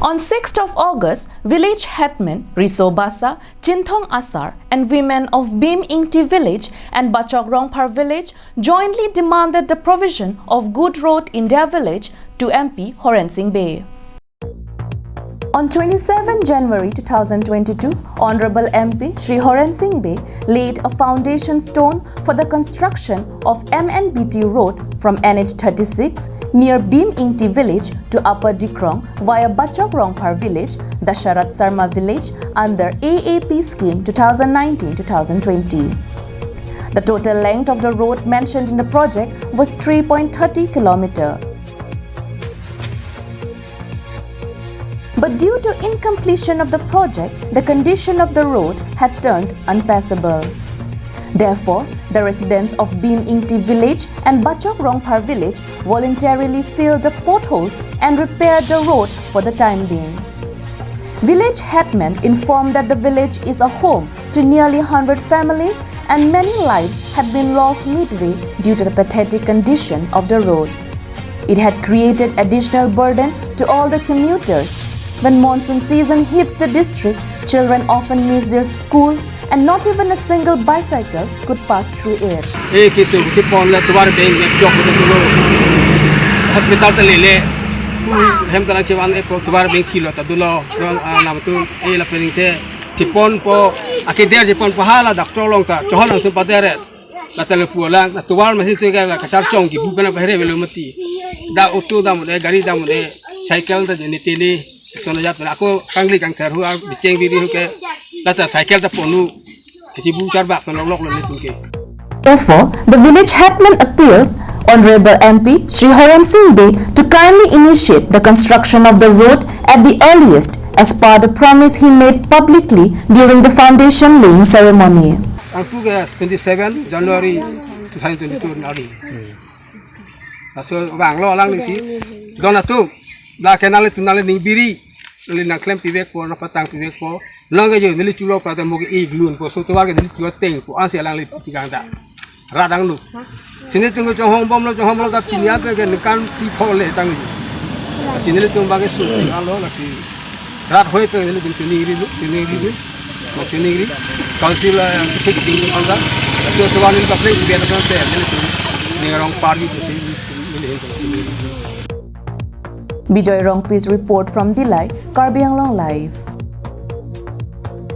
On 6th of August, village headmen Riso Basa, Chinthong Asar and women of Bim Engti village and Bachok Rongphar village jointly demanded the provision of good road in their village to MP Horensing Bey. On 27 January 2022, Honorable MP Shri Horensing Bey laid a foundation stone for the construction of MNBT road from NH36 near Bim Engti village to Upper Dikrong via Bachok Rongphar village, Dasharat Sarma village under AAP scheme 2019-2020. The total length of the road mentioned in the project was 3.30 km. But due to incompletion of the project, the condition of the road had turned unpassable. Therefore, the residents of Bim Engti village and Bachok Rongphar village voluntarily filled the potholes and repaired the road for the time being. Village headmen informed that the village is a home to nearly 100 families and many lives had been lost midway due to the pathetic condition of the road. It had created additional burden to all the commuters. When monsoon season hits the district, children often miss their school and not even a single bicycle could pass through it. Therefore, the village headman appeals Honorable MP Shri Horensing Bey to kindly initiate the construction of the road at the earliest as per the promise he made publicly during the foundation laying ceremony. 27 January 2022 So bang lo lang si Donatu da kenal tunal ning biri lina klem pivek po na patang pivek po lang gayo nili chulo pa ta mo iglun po so to wa ga nili chulo teng po an sia lang li tigang da radang lu sini tungo chong hong bom lo da pinya pe ga kan pi pho le tang sini le tung ba ga su lo la si rat hoi pe nili bin tuni ri mo tuni ri council tik ding on da to wa nili ka play bi da te nili ni rong party to si Bachok Rongphar's report from Dilai, Karbi Anglong Live.